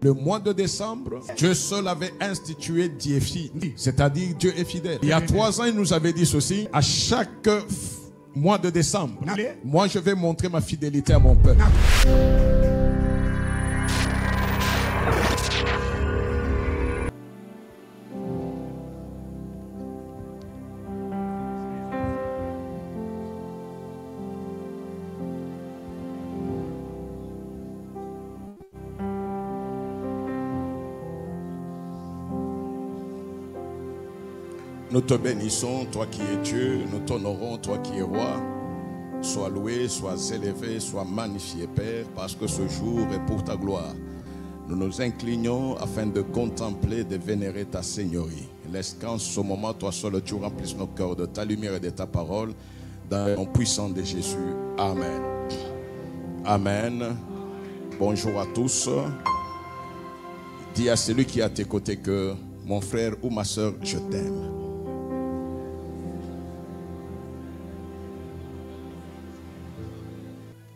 Le mois de décembre, Dieu seul avait institué Dieu-Fi, c'est-à-dire Dieu est fidèle. Il y a 3 ans, il nous avait dit ceci: à chaque mois de décembre, moi je vais montrer ma fidélité à mon peuple. Nous te bénissons, toi qui es Dieu, nous t'honorons, toi qui es roi. Sois loué, sois élevé, sois magnifié, Père, parce que ce jour est pour ta gloire. Nous nous inclinons afin de contempler, de vénérer ta Seigneurie. Laisse qu'en ce moment, toi seul, tu remplisses nos cœurs de ta lumière et de ta parole, dans le nom puissant de Jésus. Amen. Amen. Bonjour à tous. Dis à celui qui est à tes côtés que mon frère ou ma soeur, je t'aime.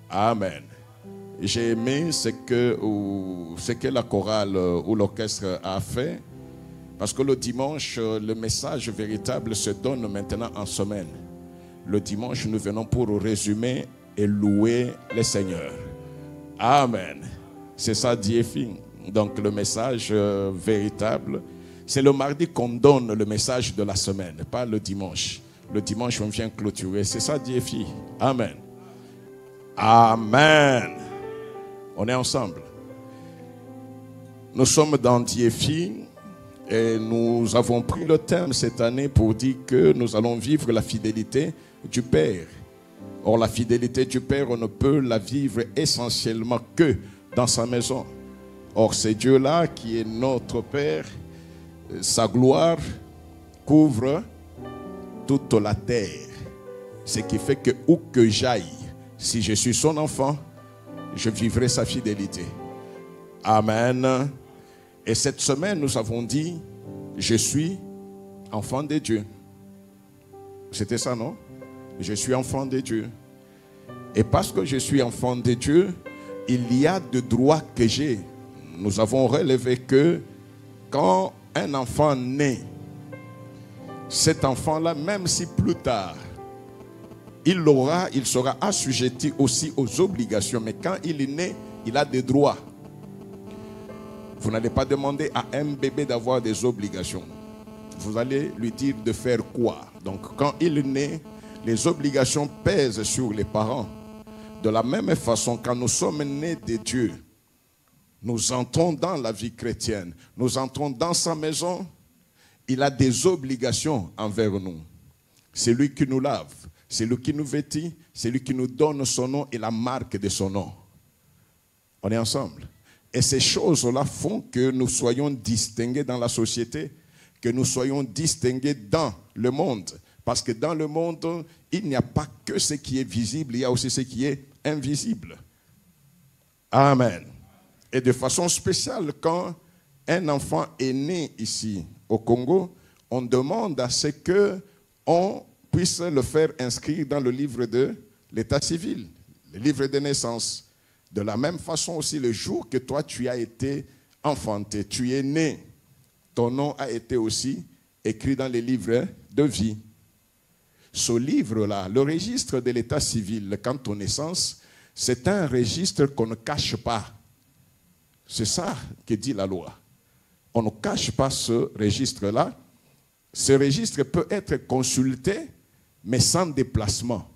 Amen. J'ai aimé ce que la chorale ou l'orchestre a fait, parce que le dimanche, le message véritable se donne maintenant en semaine. Le dimanche, nous venons pour résumer et louer le Seigneur. Amen. C'est ça, Dieu-Fi. Donc le message véritable, c'est le mardi qu'on donne le message de la semaine, pas le dimanche. Le dimanche, on vient clôturer. C'est ça, Dieu-Fi. Amen. Amen. On est ensemble. Nous sommes dans Dieu-Fi et nous avons pris le thème cette année pour dire que nous allons vivre la fidélité du Père. Or, la fidélité du Père, on ne peut la vivre essentiellement que dans sa maison. Or, c'est Dieu-là qui est notre Père. Sa gloire couvre toute la terre. Ce qui fait que où que j'aille, si je suis son enfant, je vivrai sa fidélité. Amen. Et cette semaine, nous avons dit, je suis enfant de Dieu. C'était ça, non? Je suis enfant de Dieu. Et parce que je suis enfant de Dieu, il y a de droits que j'ai. Nous avons relevé que quand un enfant naît, cet enfant-là, même si plus tard, il sera assujetti aussi aux obligations. Mais quand il est né, il a des droits. Vous n'allez pas demander à un bébé d'avoir des obligations. Vous allez lui dire de faire quoi? Donc quand il est né, les obligations pèsent sur les parents. De la même façon, quand nous sommes nés de Dieu, nous entrons dans la vie chrétienne. Nous entrons dans sa maison. Il a des obligations envers nous. C'est lui qui nous lave. C'est lui qui nous vêtit, c'est lui qui nous donne son nom et la marque de son nom. On est ensemble. Et ces choses-là font que nous soyons distingués dans la société, que nous soyons distingués dans le monde. Parce que dans le monde, il n'y a pas que ce qui est visible, il y a aussi ce qui est invisible. Amen. Et de façon spéciale, quand un enfant est né ici au Congo, on demande à ce qu'on puisse le faire inscrire dans le livre de l'état civil, le livre de naissance. De la même façon aussi, le jour que toi tu as été enfanté, tu es né, ton nom a été aussi écrit dans les livres de vie. Ce livre-là, le registre de l'état civil, quant aux naissances, c'est un registre qu'on ne cache pas. C'est ça que dit la loi. On ne cache pas ce registre-là. Ce registre peut être consulté, mais sans déplacement.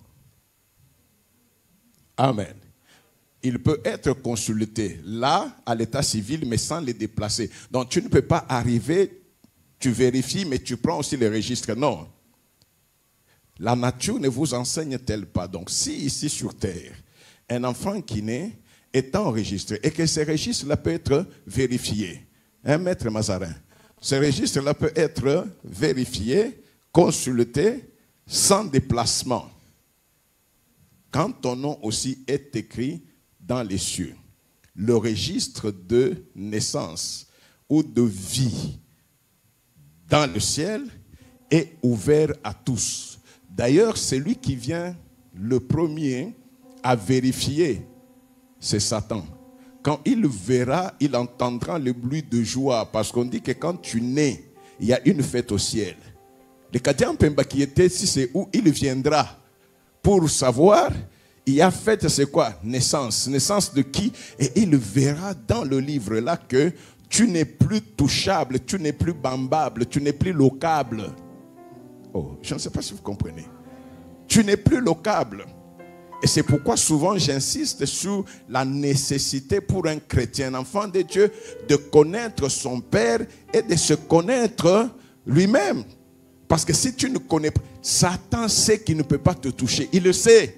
Amen. Il peut être consulté là, à l'état civil, mais sans les déplacer. Donc tu ne peux pas arriver, tu vérifies, mais tu prends aussi les registres. Non. La nature ne vous enseigne-t-elle pas? Donc si ici sur terre, un enfant qui naît est enregistré et que ce registre-là peut être vérifié, hein, Maître Mazarin? Ce registre-là peut être vérifié, consulté, sans déplacement. Quand ton nom aussi est écrit dans les cieux, le registre de naissance ou de vie dans le ciel est ouvert à tous. D'ailleurs, celui qui vient le premier à vérifier, c'est Satan. quand il verra, il entendra le bruit de joie. Parce qu'on dit que quand tu nais, il y a une fête au ciel. Le Kadian Pemba qui était, si c'est où il viendra pour savoir, il y a fête, c'est quoi? Naissance. Naissance de qui? Et il verra dans le livre là que tu n'es plus touchable, tu n'es plus bambable, tu n'es plus locable. Oh, je ne sais pas si vous comprenez. Tu n'es plus locable. Et c'est pourquoi souvent j'insiste sur la nécessité pour un chrétien, un enfant de Dieu, de connaître son Père et de se connaître lui-même. Parce que si tu ne connais pas, Satan sait qu'il ne peut pas te toucher. Il le sait.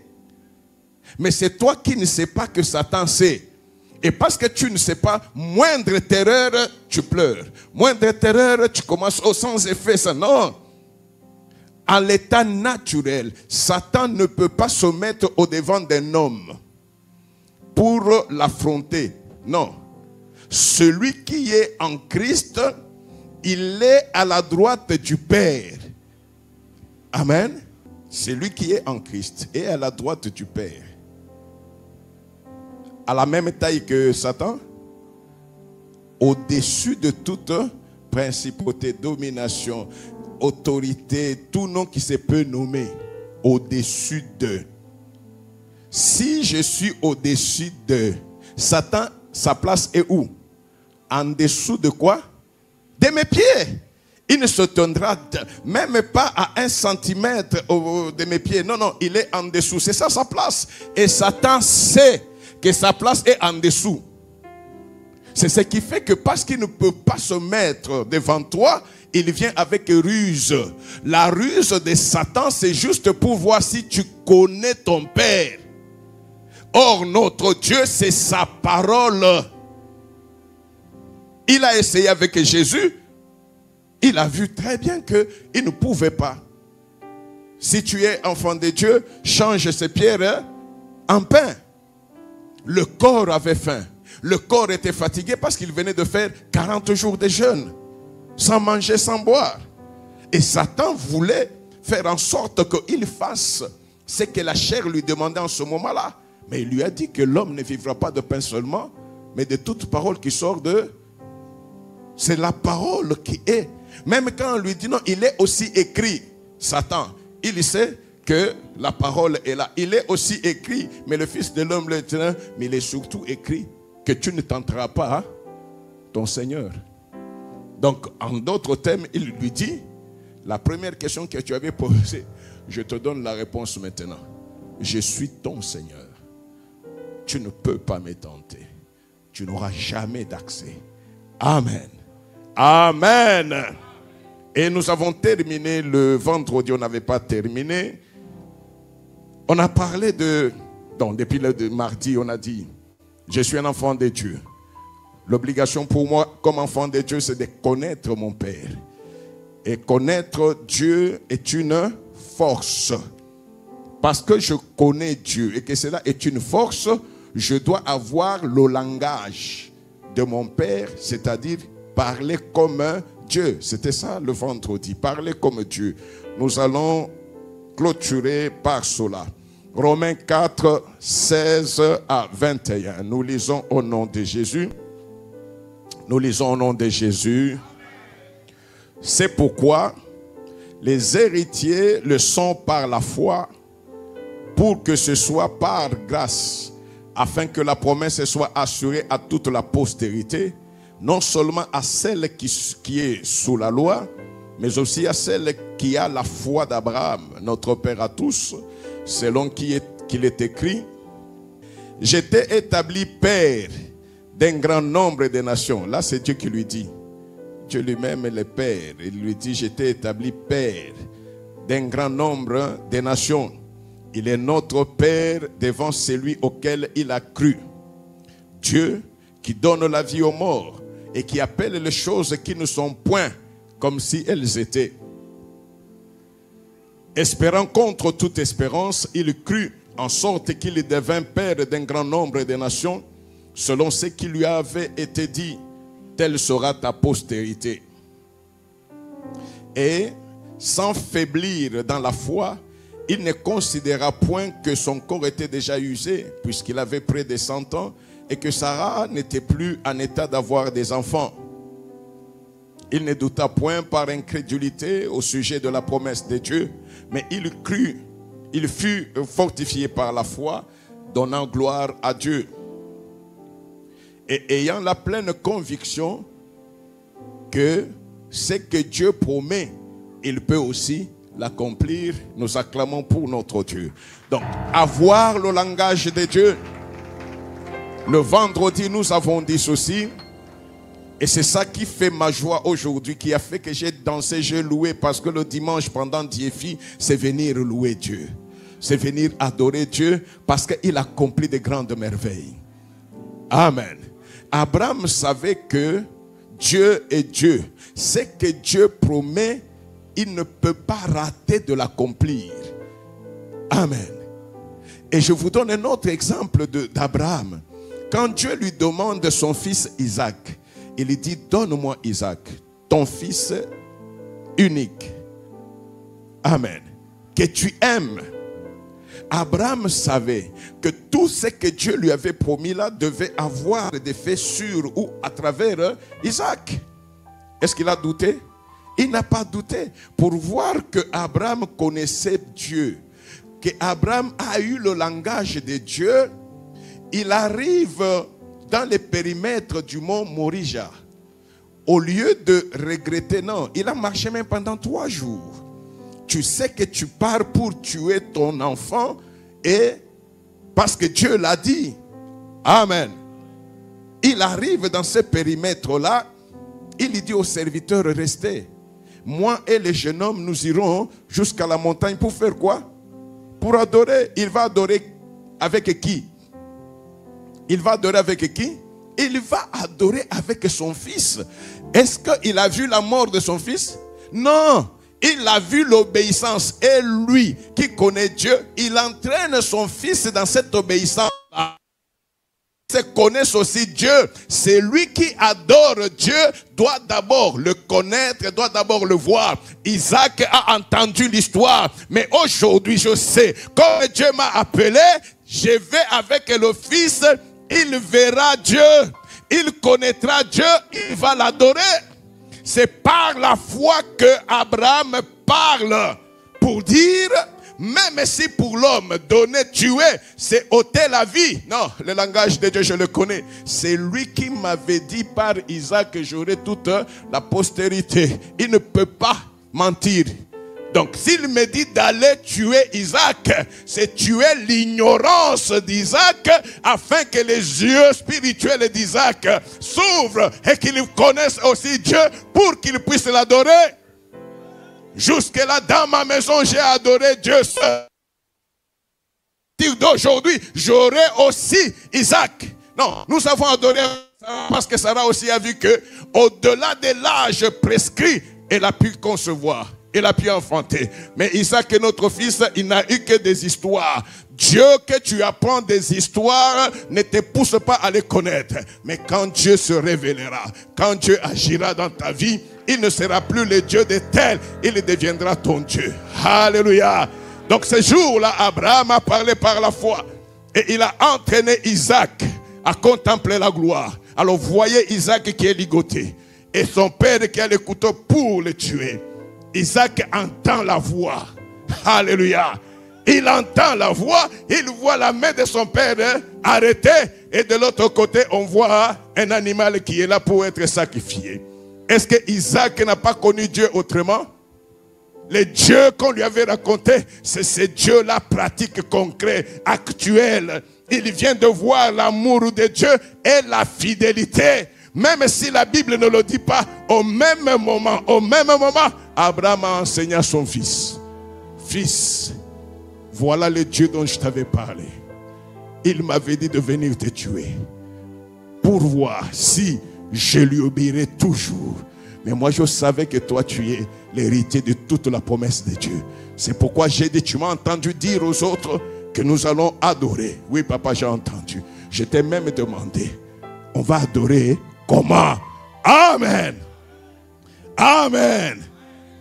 Mais c'est toi qui ne sais pas que Satan sait. Et parce que tu ne sais pas, moindre terreur, tu pleures. Moindre terreur, tu commences sans effet. Ça, non. À l'état naturel, Satan ne peut pas se mettre au devant d'un homme pour l'affronter. Non. Celui qui est en Christ, il est à la droite du Père. Amen. Celui qui est en Christ est à la droite du Père. À la même taille que Satan, au-dessus de toute principauté, domination, autorité, tout nom qui se peut nommer, au-dessus d'eux. Si je suis au-dessus d'eux, Satan, sa place est où? En dessous de quoi? De mes pieds. Il ne se tiendra même pas à 1 centimètre de mes pieds. Non, non, il est en dessous. C'est ça sa place. Et Satan sait que sa place est en dessous. C'est ce qui fait que parce qu'il ne peut pas se mettre devant toi, il vient avec ruse. La ruse de Satan, c'est juste pour voir si tu connais ton Père. Or, notre Dieu, c'est sa parole. Il a essayé avec Jésus. Il a vu très bien qu'il ne pouvait pas. Si tu es enfant de Dieu, change ces pierres en pain. Le corps avait faim. Le corps était fatigué parce qu'il venait de faire 40 jours de jeûne. Sans manger, sans boire. Et Satan voulait faire en sorte qu'il fasse ce que la chair lui demandait en ce moment-là. Mais il lui a dit que l'homme ne vivra pas de pain seulement, mais de toute parole qui sort de... C'est la parole qui est. Même quand on lui dit non, il est aussi écrit. Satan, il sait que la parole est là. Il est aussi écrit, mais le Fils de l'homme le dit, mais il est surtout écrit que tu ne tenteras pas ton Seigneur. Donc, en d'autres termes, il lui dit, la première question que tu avais posée, je te donne la réponse maintenant. Je suis ton Seigneur. Tu ne peux pas me tenter. Tu n'auras jamais d'accès. Amen. Amen. Et nous avons terminé le vendredi, on n'avait pas terminé. On a parlé depuis le mardi, on a dit, je suis un enfant de Dieu. L'obligation pour moi, comme enfant de Dieu, c'est de connaître mon Père. Et connaître Dieu est une force. Parce que je connais Dieu et que cela est une force, je dois avoir le langage de mon Père, c'est-à-dire parler comme Dieu. C'était ça le vendredi, parler comme Dieu. Nous allons clôturer par cela. Romains 4, 16 à 21. Nous lisons au nom de Jésus. Nous lisons au nom de Jésus. C'est pourquoi les héritiers le sont par la foi, pour que ce soit par grâce, afin que la promesse soit assurée à toute la postérité, non seulement à celle qui est sous la loi, mais aussi à celle qui a la foi d'Abraham, notre Père à tous, selon qu'il est écrit, j'étais établi père d'un grand nombre de nations. Là, c'est Dieu qui lui dit. Dieu lui-même est le Père. Il lui dit, j'étais établi père d'un grand nombre de nations. Il est notre Père devant celui auquel il a cru. Dieu qui donne la vie aux morts et qui appelle les choses qui ne sont point comme si elles étaient. Espérant contre toute espérance, il crut en sorte qu'il devint père d'un grand nombre de nations, selon ce qui lui avait été dit, telle sera ta postérité. Et sans faiblir dans la foi, il ne considéra point que son corps était déjà usé, puisqu'il avait près de 100 ans, et que Sarah n'était plus en état d'avoir des enfants. Il ne douta point par incrédulité au sujet de la promesse de Dieu, mais il crut, il fut fortifié par la foi, donnant gloire à Dieu. Et ayant la pleine conviction que ce que Dieu promet, il peut aussi l'accomplir, nous acclamons pour notre Dieu. Donc, avoir le langage de Dieu. Le vendredi, nous avons dit ceci. Et c'est ça qui fait ma joie aujourd'hui, qui a fait que j'ai dansé, j'ai loué. Parce que le dimanche, pendant Diéfi, c'est venir louer Dieu. C'est venir adorer Dieu parce qu'il accomplit de grandes merveilles. Amen. Abraham savait que Dieu est Dieu. Ce que Dieu promet, il ne peut pas rater de l'accomplir. Amen. Et je vous donne un autre exemple d'Abraham. Quand Dieu lui demande son fils Isaac, il lui dit, donne-moi Isaac, ton fils unique. Amen. Que tu aimes. Abraham savait que tout ce que Dieu lui avait promis là devait avoir des effets sur ou à travers Isaac. Est-ce qu'il a douté? Il n'a pas douté. Pour voir que Abraham connaissait Dieu, que Abraham a eu le langage de Dieu, il arrive dans les périmètres du mont Morija. Au lieu de regretter, non, il a marché même pendant 3 jours. Tu sais que tu pars pour tuer ton enfant et parce que Dieu l'a dit. Amen. Il arrive dans ce périmètre-là, il dit aux serviteurs, restez. Moi et les jeunes hommes, nous irons jusqu'à la montagne pour faire quoi? Pour adorer. Il va adorer avec qui? Il va adorer avec qui? Il va adorer avec son fils. Est-ce qu'il a vu la mort de son fils? Non. Il a vu l'obéissance. Et lui, qui connaît Dieu, il entraîne son fils dans cette obéissance. Il connaît aussi Dieu. C'est lui qui adore Dieu, doit d'abord le connaître, doit d'abord le voir. Isaac a entendu l'histoire. Mais aujourd'hui, je sais, comme Dieu m'a appelé, je vais avec le fils. Il verra Dieu. Il connaîtra Dieu. Il va l'adorer. C'est par la foi que Abraham parle pour dire, même si pour l'homme, donner, tuer, c'est ôter la vie. Non, le langage de Dieu, je le connais. C'est lui qui m'avait dit par Isaac que j'aurai toute la postérité. Il ne peut pas mentir. Donc, s'il me dit d'aller tuer Isaac, c'est tuer l'ignorance d'Isaac afin que les yeux spirituels d'Isaac s'ouvrent et qu'il connaisse aussi Dieu pour qu'il puisse l'adorer. Jusque-là, dans ma maison, j'ai adoré Dieu seul. D'aujourd'hui, j'aurai aussi Isaac. Non, nous avons adoré parce que Sarah aussi a vu que au-delà de l'âge prescrit, elle a pu concevoir. Il a pu enfanter. Mais Isaac est notre fils, il n'a eu que des histoires. Dieu que tu apprends des histoires ne te pousse pas à les connaître. Mais quand Dieu se révélera, quand Dieu agira dans ta vie, il ne sera plus le Dieu de tel, il deviendra ton Dieu. Alléluia. Donc ce jour-là, Abraham a parlé par la foi. Et il a entraîné Isaac à contempler la gloire. Alors voyez Isaac qui est ligoté. Et son père qui a le couteau pour le tuer. Isaac entend la voix. Alléluia. Il entend la voix. Il voit la main de son père arrêtée. Et de l'autre côté, on voit un animal qui est là pour être sacrifié. Est-ce que Isaac n'a pas connu Dieu autrement? Le Dieu qu'on lui avait raconté, c'est ce Dieu-là pratique, concret, actuel. Il vient de voir l'amour de Dieu et la fidélité. Même si la Bible ne le dit pas, au même moment, Abraham a enseigné à son fils. Fils, voilà le Dieu dont je t'avais parlé. Il m'avait dit de venir te tuer. Pour voir si je lui obéirai toujours. Mais moi je savais que toi tu es l'héritier de toute la promesse de Dieu. C'est pourquoi j'ai dit, tu m'as entendu dire aux autres que nous allons adorer. Oui papa, j'ai entendu. Je t'ai même demandé, on va adorer comment? Amen. Amen.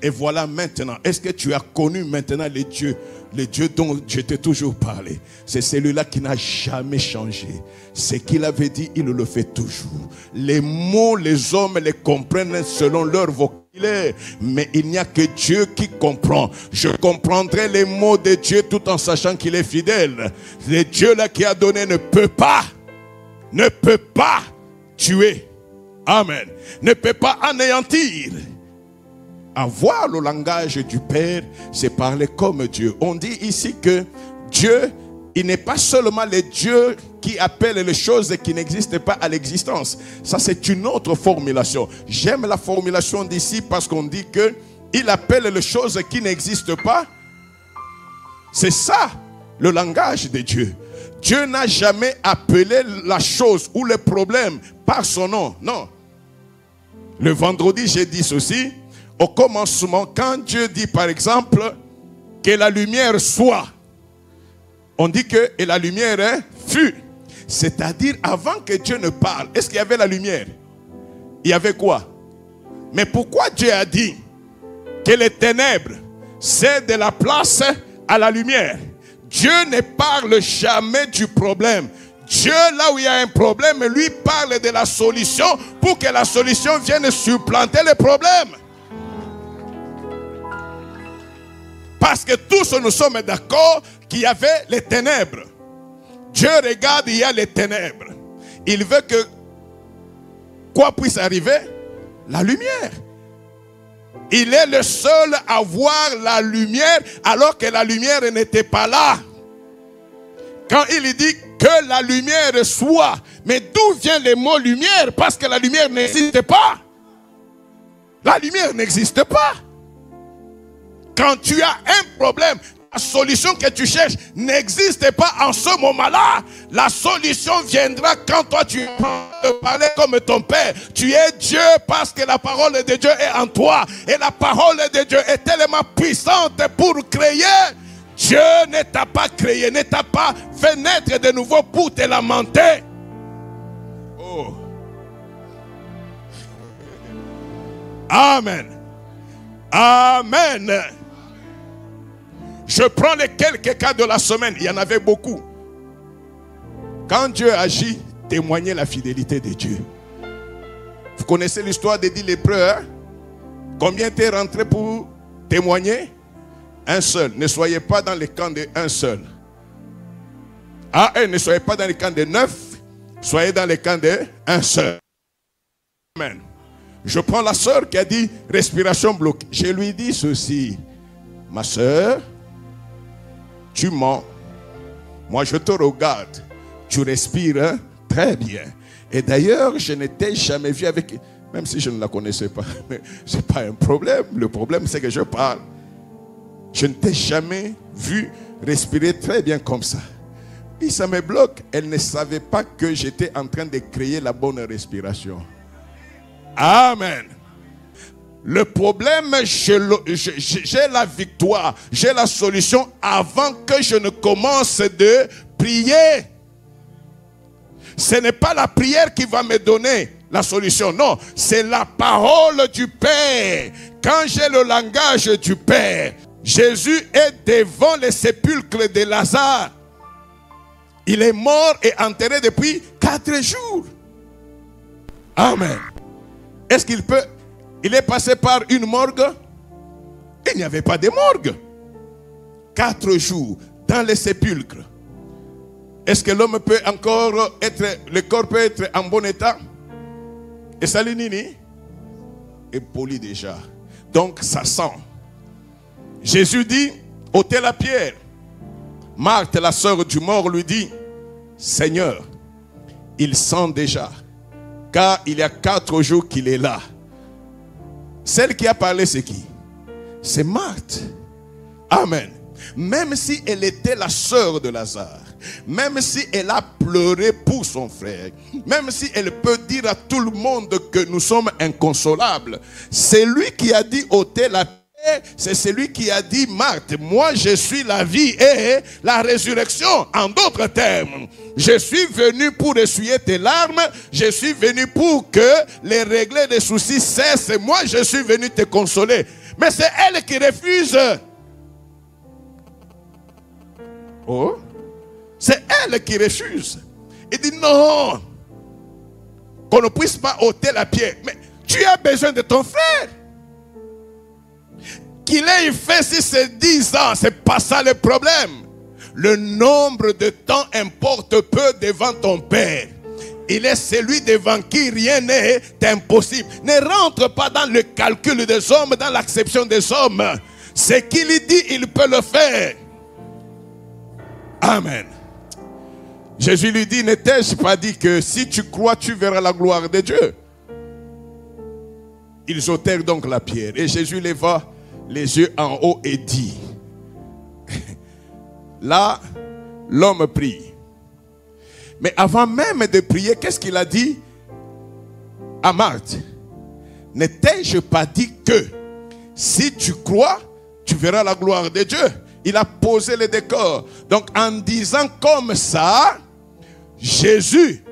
Et voilà maintenant, est-ce que tu as connu maintenant le Dieu dont je t'ai toujours parlé? C'est celui-là qui n'a jamais changé. Ce qu'il avait dit, il le fait toujours. Les mots, les hommes les comprennent selon leur vocabulaire, mais il n'y a que Dieu qui comprend. Je comprendrai les mots de Dieu tout en sachant qu'il est fidèle. Le Dieu là qui a donné ne peut pas tuer. Amen. Ne peut pas anéantir. Avoir le langage du Père, c'est parler comme Dieu. On dit ici que Dieu, il n'est pas seulement le Dieu qui appelle les choses qui n'existent pas à l'existence. Ça, c'est une autre formulation. J'aime la formulation d'ici parce qu'on dit que il appelle les choses qui n'existent pas. C'est ça, le langage de Dieu. Dieu n'a jamais appelé la chose ou le problème par son nom. Non. Le vendredi, j'ai dit ceci. Au commencement, quand Dieu dit par exemple que la lumière soit, on dit que et la lumière fut. C'est-à-dire avant que Dieu ne parle, est-ce qu'il y avait la lumière? Il y avait quoi? Mais pourquoi Dieu a dit que les ténèbres cèdent de la place à la lumière? Dieu ne parle jamais du problème. Dieu, là où il y a un problème, lui parle de la solution pour que la solution vienne supplanter le problème. Parce que tous nous sommes d'accord qu'il y avait les ténèbres. Dieu regarde, il y a les ténèbres. Il veut que quoi puisse arriver? La lumière. Il est le seul à voir la lumière alors que la lumière n'était pas là. Quand il dit que la lumière soit, mais d'où vient le mot lumière? Parce que la lumière n'existe pas. La lumière n'existe pas. Quand tu as un problème, la solution que tu cherches n'existe pas en ce moment-là. La solution viendra quand toi tu parles comme ton Père. Tu es Dieu parce que la parole de Dieu est en toi. Et la parole de Dieu est tellement puissante pour créer. Dieu ne t'a pas créé, ne t'a pas fait naître de nouveau pour te lamenter. Oh. Amen. Amen. Je prends les quelques cas de la semaine. Il y en avait beaucoup. Quand Dieu agit, témoignez la fidélité de Dieu. Vous connaissez l'histoire des 10 lépreux, hein? Combien t'es rentré pour témoigner? Un seul. Ne soyez pas dans le camp de un seul. Ne soyez pas dans le camp de 9. Soyez dans le camp de un seul. Amen. Je prends la sœur qui a dit respiration bloquée. Je lui dis ceci. Ma sœur, tu mens. Moi, je te regarde. Tu respires très bien. Et d'ailleurs, je ne t'ai jamais vu avec... Même si je ne la connaissais pas. Mais ce n'est pas un problème. Le problème, c'est que je parle. Je ne t'ai jamais vu respirer très bien comme ça. Et ça me bloque. Elle ne savait pas que j'étais en train de créer la bonne respiration. Amen. Le problème, j'ai la victoire, j'ai la solution avant que je ne commence de prier. Ce n'est pas la prière qui va me donner la solution, non, c'est la parole du Père. Quand j'ai le langage du Père, Jésus est devant le sépulcre de Lazare. Il est mort et enterré depuis 4 jours. Amen. Est-ce qu'il peut... Il est passé par une morgue. Il n'y avait pas de morgue. 4 jours dans les sépulcres. Est-ce que l'homme peut encore être... Le corps peut être en bon état? Et Salinini est poli déjà. Donc ça sent. Jésus dit, ôtez la pierre. Marthe, la sœur du mort, lui dit, Seigneur, il sent déjà. Car il y a 4 jours qu'il est là. Celle qui a parlé, c'est qui? C'est Marthe. Amen. Même si elle était la sœur de Lazare, même si elle a pleuré pour son frère, même si elle peut dire à tout le monde que nous sommes inconsolables, c'est lui qui a dit ôtez la pierre. C'est celui qui a dit Marthe, moi je suis la vie et la résurrection. En d'autres termes, je suis venu pour essuyer tes larmes, je suis venu pour que les régler des soucis cessent. Moi je suis venu te consoler. Mais c'est elle qui refuse. Oh, c'est elle qui refuse. Il dit non, qu'on ne puisse pas ôter la pierre. Mais tu as besoin de ton frère. Qu'il ait fait si c'est 10 ans, c'est pas ça le problème. Le nombre de temps importe peu devant ton Père. Il est celui devant qui rien n'est impossible. Ne rentre pas dans le calcul des hommes, dans l'acception des hommes. Ce qu'il dit, il peut le faire. Amen. Jésus lui dit, n'ai-je pas dit que si tu crois, tu verras la gloire de Dieu? Ils ôtèrent donc la pierre. Et Jésus leva les yeux en haut et dit. Là, l'homme prie. Mais avant même de prier, qu'est-ce qu'il a dit à Marthe? N'ai-je pas dit que si tu crois, tu verras la gloire de Dieu? Il a posé le décor. Donc en disant comme ça, Jésus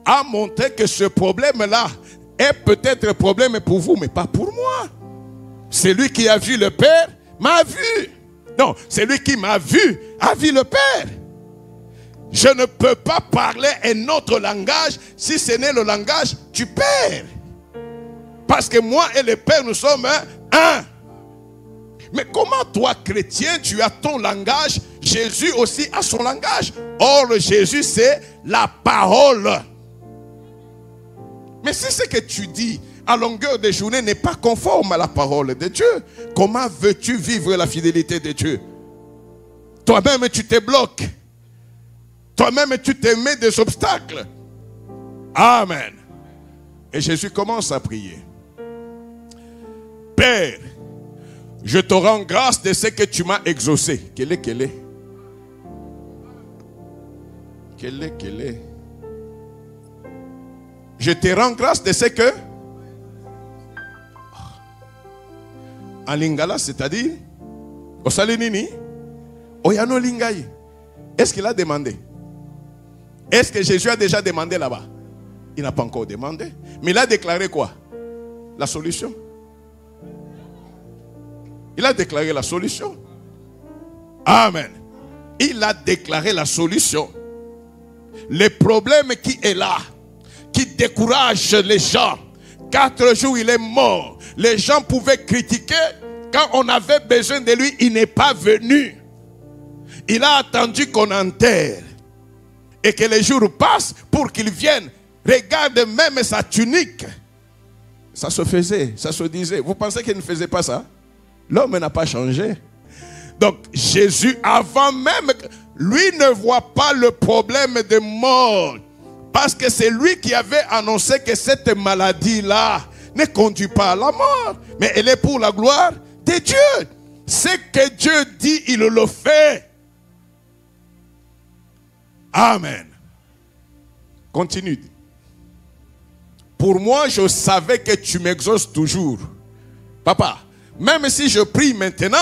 a montré que ce problème-là est peut-être un problème pour vous, mais pas pour moi. Celui qui a vu le Père m'a vu. Non, celui qui m'a vu a vu le Père. Je ne peux pas parler un autre langage si ce n'est le langage du Père. Parce que moi et le Père, nous sommes un. Mais comment toi, chrétien, tu as ton langage? Jésus aussi a son langage. Or, Jésus, c'est la parole. Mais si ce que tu dis à longueur de journée n'est pas conforme à la parole de Dieu, comment veux-tu vivre la fidélité de Dieu? Toi-même, tu te bloques. Toi-même, tu te mets des obstacles. Amen. Et Jésus commence à prier. Père, je te rends grâce de ce que tu m'as exaucé. Quel est? Je te rends grâce de ce que... En lingala, c'est-à-dire... Osalinini, Oyano Lingaï. Est-ce qu'il a demandé? Est-ce que Jésus a déjà demandé là-bas? Il n'a pas encore demandé. Mais il a déclaré quoi? La solution. Il a déclaré la solution. Amen. Il a déclaré la solution. Le problème qui est là, qui décourage les gens. 4 jours, il est mort. Les gens pouvaient critiquer. Quand on avait besoin de lui, il n'est pas venu. Il a attendu qu'on enterre. Et que les jours passent pour qu'il vienne. Regarde même sa tunique. Ça se faisait, ça se disait. Vous pensez qu'il ne faisait pas ça? L'homme n'a pas changé. Donc Jésus, avant même, lui ne voit pas le problème de mort. Parce que c'est lui qui avait annoncé que cette maladie-là ne conduit pas à la mort. Mais elle est pour la gloire de Dieu. Ce que Dieu dit, il le fait. Amen. Continue. Pour moi, je savais que tu m'exauces toujours. Papa, même si je prie maintenant,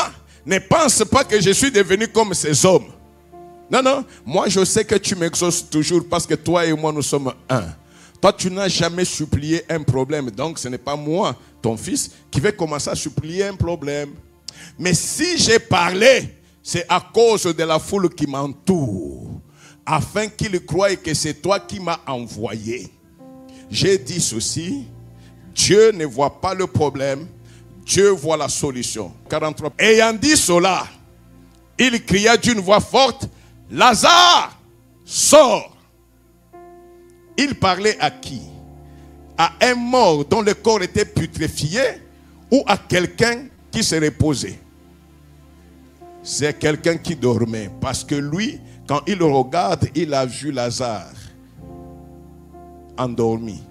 ne pense pas que je suis devenu comme ces hommes. Non, non. Moi, je sais que tu m'exauces toujours parce que toi et moi, nous sommes un. Toi, tu n'as jamais supplié un problème. Donc, ce n'est pas moi, ton fils, qui vais commencer à supplier un problème. Mais si j'ai parlé, c'est à cause de la foule qui m'entoure. Afin qu'ils croient que c'est toi qui m'as envoyé. J'ai dit ceci. Dieu ne voit pas le problème. Dieu voit la solution. 43. Ayant dit cela, il cria d'une voix forte, Lazare, sors. Il parlait à qui? À un mort dont le corps était putréfié ou à quelqu'un qui se reposait? C'est quelqu'un qui dormait. Parce que lui, quand il regarde, il a vu Lazare endormi.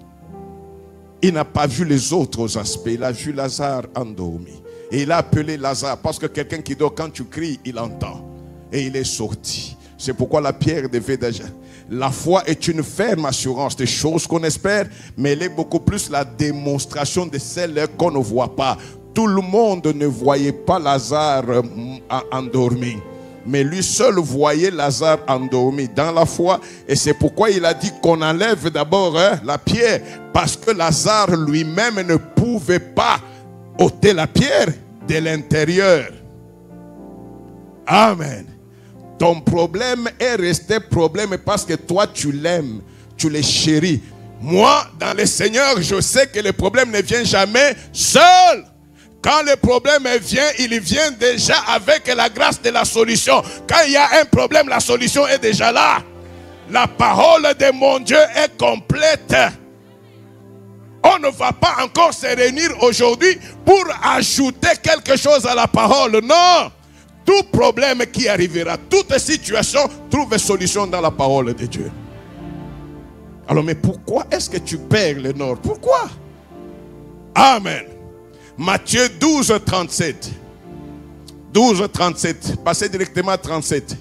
Il n'a pas vu les autres aspects. Il a vu Lazare endormi. Et il a appelé Lazare. Parce que quelqu'un qui dort, quand tu cries, il entend. Et il est sorti. C'est pourquoi la pierre devait déjà. La foi est une ferme assurance des choses qu'on espère. Mais elle est beaucoup plus la démonstration de celles qu'on ne voit pas. Tout le monde ne voyait pas Lazare endormi. Mais lui seul voyait Lazare endormi dans la foi. Et c'est pourquoi il a dit qu'on enlève d'abord la pierre. Parce que Lazare lui-même ne pouvait pas ôter la pierre de l'intérieur. Amen. Ton problème est resté problème parce que toi tu l'aimes, tu le chéris. Moi, dans le Seigneur, je sais que le problème ne vient jamais seul. Quand le problème vient, il vient déjà avec la grâce de la solution. Quand il y a un problème, la solution est déjà là. La parole de mon Dieu est complète. On ne va pas encore se réunir aujourd'hui pour ajouter quelque chose à la parole. Non. Tout problème qui arrivera, toute situation trouve solution dans la parole de Dieu. Alors, mais pourquoi est-ce que tu perds le nord? Pourquoi? Amen. Matthieu 12, 37. 12, 37. Passez directement à 37.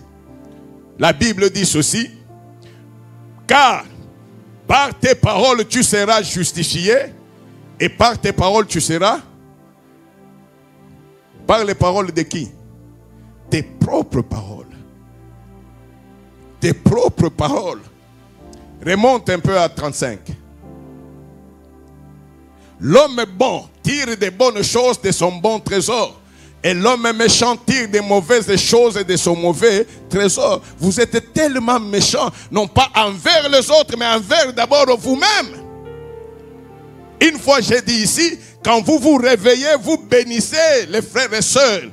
La Bible dit ceci. Car par tes paroles tu seras justifié et par tes paroles tu seras. Par les paroles de qui? Tes propres paroles. Tes propres paroles. Remonte un peu à 35. L'homme bon tire des bonnes choses de son bon trésor. Et l'homme méchant tire des mauvaises choses de son mauvais trésor. Vous êtes tellement méchants, non pas envers les autres, mais envers d'abord vous-même. Une fois j'ai dit ici, quand vous vous réveillez, vous bénissez les frères et sœurs.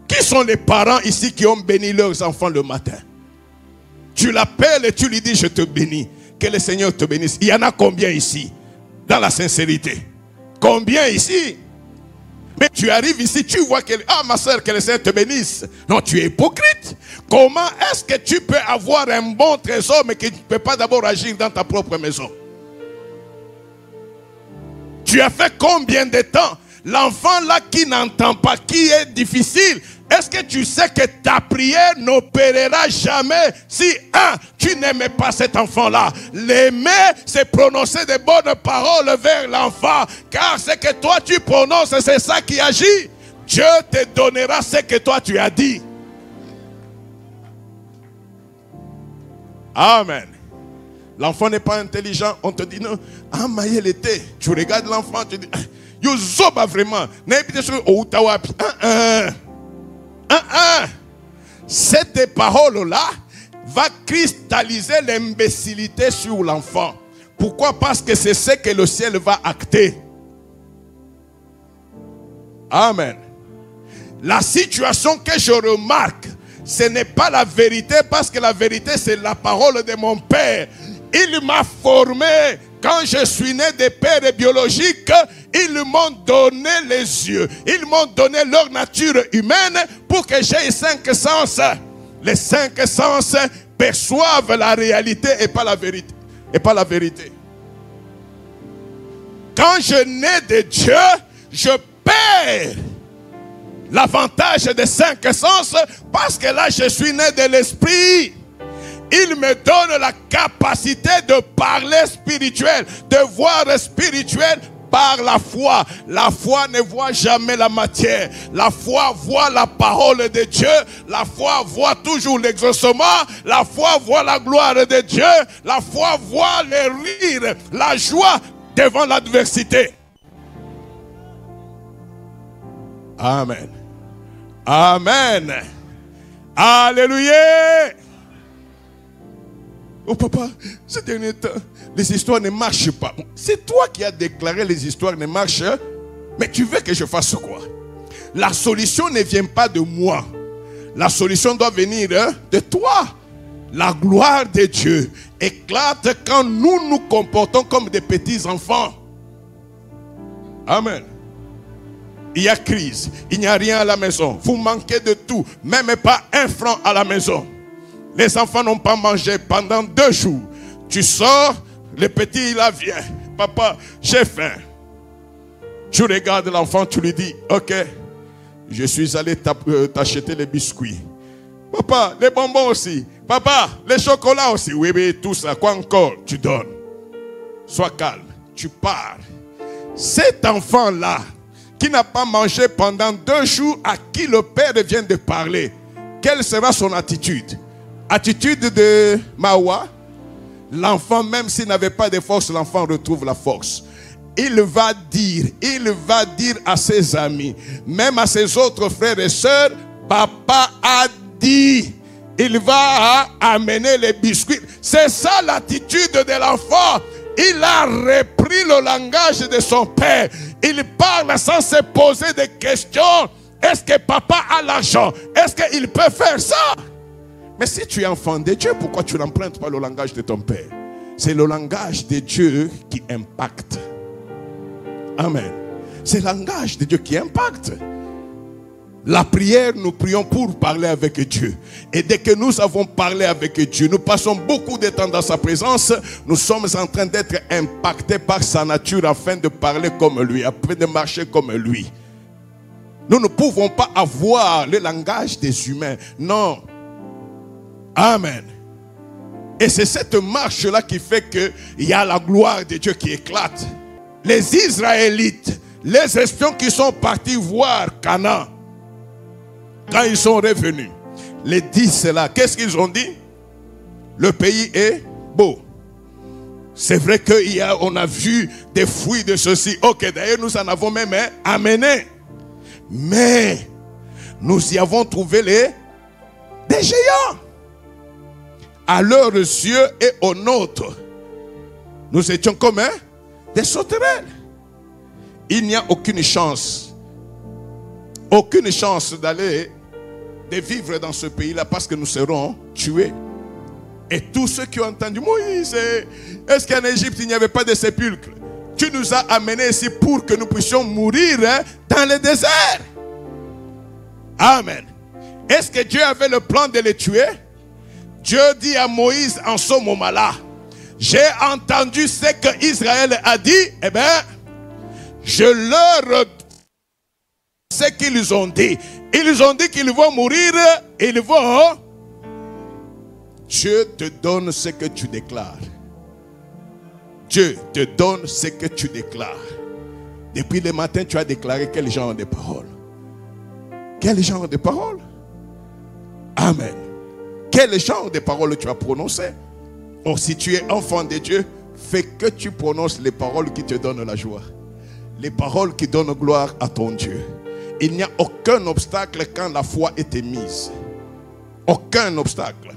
Qui sont les parents ici qui ont béni leurs enfants le matin? Tu l'appelles et tu lui dis, je te bénis. Que le Seigneur te bénisse. Il y en a combien ici? Dans la sincérité. Combien ici? Mais tu arrives ici, tu vois que, ah ma soeur, que le Seigneur te bénisse. Non, tu es hypocrite. Comment est-ce que tu peux avoir un bon trésor mais que tu ne peux pas d'abord agir dans ta propre maison? Tu as fait combien de temps? L'enfant là qui n'entend pas, qui est difficile, est-ce que tu sais que ta prière n'opérera jamais si, tu n'aimais pas cet enfant-là? L'aimer, c'est prononcer de bonnes paroles vers l'enfant. Car ce que toi tu prononces, c'est ça qui agit. Dieu te donnera ce que toi tu as dit. Amen. L'enfant n'est pas intelligent. On te dit non. Ah, Maïel était. Tu regardes l'enfant, tu dis, yo zoba vraiment. Cette parole-là va cristalliser l'imbécilité sur l'enfant. Pourquoi? Parce que c'est ce que le ciel va acter. Amen. La situation que je remarque, ce n'est pas la vérité, parce que la vérité c'est la parole de mon Père. Il m'a formé. Quand je suis né de père biologique, ils m'ont donné les yeux. Ils m'ont donné leur nature humaine pour que j'aie 5 sens. Les 5 sens perçoivent la réalité et pas la vérité. Et pas la vérité. Quand je nais de Dieu, je perds l'avantage des 5 sens parce que là je suis né de l'esprit. Il me donne la capacité de parler spirituel, de voir spirituel par la foi. La foi ne voit jamais la matière. La foi voit la parole de Dieu. La foi voit toujours l'exaucement. La foi voit la gloire de Dieu. La foi voit le rire, la joie devant l'adversité. Amen. Amen. Alléluia. Oh papa, ces derniers temps, les histoires ne marchent pas. C'est toi qui as déclaré les histoires ne marchent. Mais tu veux que je fasse quoi? La solution ne vient pas de moi. La solution doit venir de toi. La gloire de Dieu éclate quand nous nous comportons comme des petits enfants. Amen. Il y a crise, il n'y a rien à la maison. Vous manquez de tout, même pas 1 franc à la maison. Les enfants n'ont pas mangé pendant 2 jours. Tu sors, le petit il vient. Papa, j'ai faim. Tu regardes l'enfant, tu lui dis, ok, je suis allé t'acheter les biscuits. Papa, les bonbons aussi. Papa, les chocolats aussi. Oui, oui, tout ça. Quoi encore? Tu donnes. Sois calme. Tu pars. Cet enfant-là, qui n'a pas mangé pendant 2 jours, à qui le père vient de parler, quelle sera son attitude? Attitude de Mawa. L'enfant, même s'il n'avait pas de force, l'enfant retrouve la force. il va dire à ses amis, même à ses autres frères et sœurs, papa a dit. Il va amener les biscuits. C'est ça l'attitude de l'enfant. Il a repris le langage de son père. Il parle sans se poser de questions. Est-ce que papa a l'argent? Est-ce qu'il peut faire ça? Mais si tu es enfant de Dieu, pourquoi tu n'empruntes pas le langage de ton père? C'est le langage de Dieu qui impacte. Amen. C'est le langage de Dieu qui impacte. La prière, nous prions pour parler avec Dieu. Et dès que nous avons parlé avec Dieu, nous passons beaucoup de temps dans sa présence. Nous sommes en train d'être impactés par sa nature afin de parler comme lui, afin de marcher comme lui. Nous ne pouvons pas avoir le langage des humains. Non. Amen. Et c'est cette marche-là qui fait qu'il y a la gloire de Dieu qui éclate. Les Israélites, les espions qui sont partis voir Canaan, quand ils sont revenus, les 10 là, qu'est-ce qu'ils ont dit? Le pays est beau. C'est vrai qu'on a vu des fruits de ceci. Ok, d'ailleurs nous en avons même amené. Mais nous y avons trouvé des géants. À leurs yeux et aux nôtres, nous étions comme des sauterelles. Il n'y a aucune chance de vivre dans ce pays-là parce que nous serons tués. Et tous ceux qui ont entendu, Moïse, est-ce qu'en Égypte il n'y avait pas de sépulcre? Tu nous as amenés ici pour que nous puissions mourir dans le désert. Amen. Est-ce que Dieu avait le plan de les tuer? Dieu dit à Moïse en ce moment-là, j'ai entendu ce que Israël a dit, eh bien, je leur ce qu'ils ont dit. Ils ont dit qu'ils vont mourir, ils vont. Dieu te donne ce que tu déclares. Dieu te donne ce que tu déclares. Depuis le matin, tu as déclaré quel genre de paroles? Quel genre de paroles? Amen. Quel genre de paroles tu as prononcé? Or, si tu es enfant de Dieu, fais que tu prononces les paroles qui te donnent la joie. Les paroles qui donnent gloire à ton Dieu. Il n'y a aucun obstacle quand la foi est émise. Aucun obstacle.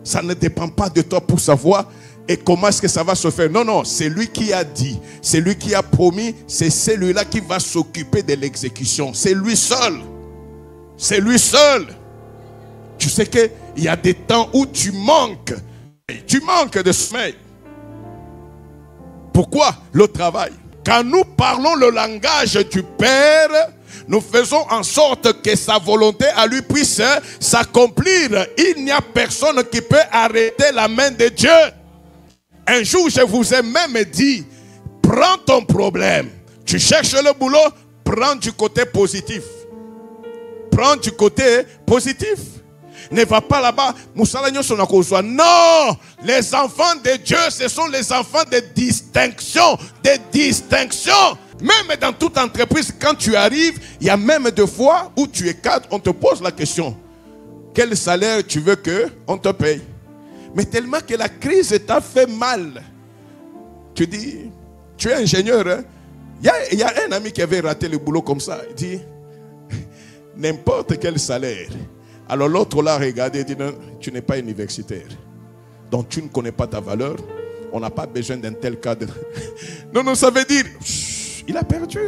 Ça ne dépend pas de toi pour savoir et comment est-ce que ça va se faire. Non, non, c'est lui qui a dit, c'est lui qui a promis, c'est celui-là qui va s'occuper de l'exécution. C'est lui seul. C'est lui seul. Tu sais qu'il y a des temps où tu manques de sommeil. Pourquoi? Le travail. Quand nous parlons le langage du Père, nous faisons en sorte que sa volonté à lui puisse s'accomplir. Il n'y a personne qui peut arrêter la main de Dieu. Un jour, je vous ai même dit, prends ton problème. Tu cherches le boulot, prends du côté positif. Prends du côté positif. Ne va pas là-bas. Non, les enfants de Dieu, ce sont les enfants de distinction. De distinction. Même dans toute entreprise, quand tu arrives, il y a même des fois où tu es cadre, on te pose la question. Quel salaire tu veux qu'on te paye? Mais tellement que la crise t'a fait mal. Tu dis, tu es ingénieur. Hein? Il y a un ami qui avait raté le boulot comme ça. Il dit, n'importe quel salaire. Alors l'autre l'a regardé et dit, non, tu n'es pas universitaire. Donc tu ne connais pas ta valeur. On n'a pas besoin d'un tel cadre. Non, non, ça veut dire, il a perdu.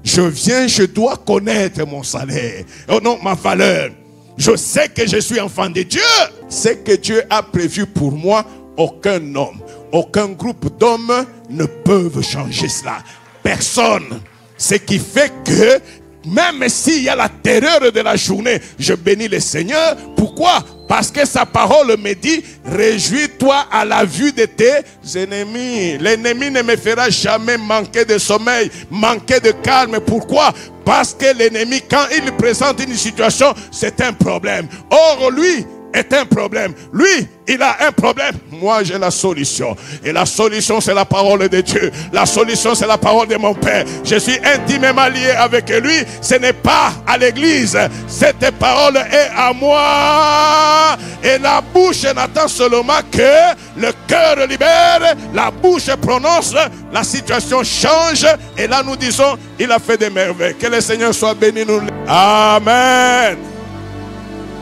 Je dois connaître mon salaire. Oh non, ma valeur. Je sais que je suis enfant de Dieu. Ce que Dieu a prévu pour moi, aucun homme, aucun groupe d'hommes ne peuvent changer cela. Personne. Ce qui fait que même s'il y a la terreur de la journée, je bénis le Seigneur. Pourquoi? Parce que sa parole me dit, réjouis-toi à la vue de tes ennemis. L'ennemi ne me fera jamais manquer de sommeil, manquer de calme. Pourquoi? Parce que l'ennemi, quand il présente une situation, c'est un problème. Or, lui, est un problème. Lui, il a un problème. Moi, j'ai la solution. Et la solution, c'est la parole de Dieu. La solution, c'est la parole de mon Père. Je suis intimement lié avec lui. Ce n'est pas à l'église. Cette parole est à moi. Et la bouche n'attend seulement que le cœur libère. La bouche prononce. La situation change. Et là, nous disons, il a fait des merveilles. Que le Seigneur soit béni. Nous. Amen.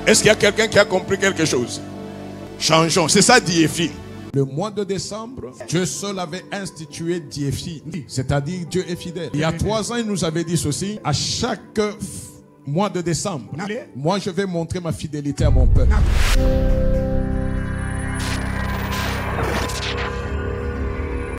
Est-ce qu'il y a quelqu'un qui a compris quelque chose? Changeons. C'est ça, DFI. Le mois de décembre, Dieu seul avait institué DFI, c'est-à-dire Dieu est fidèle. Il y a 3 ans, il nous avait dit ceci: à chaque mois de décembre, moi je vais montrer ma fidélité à mon peuple.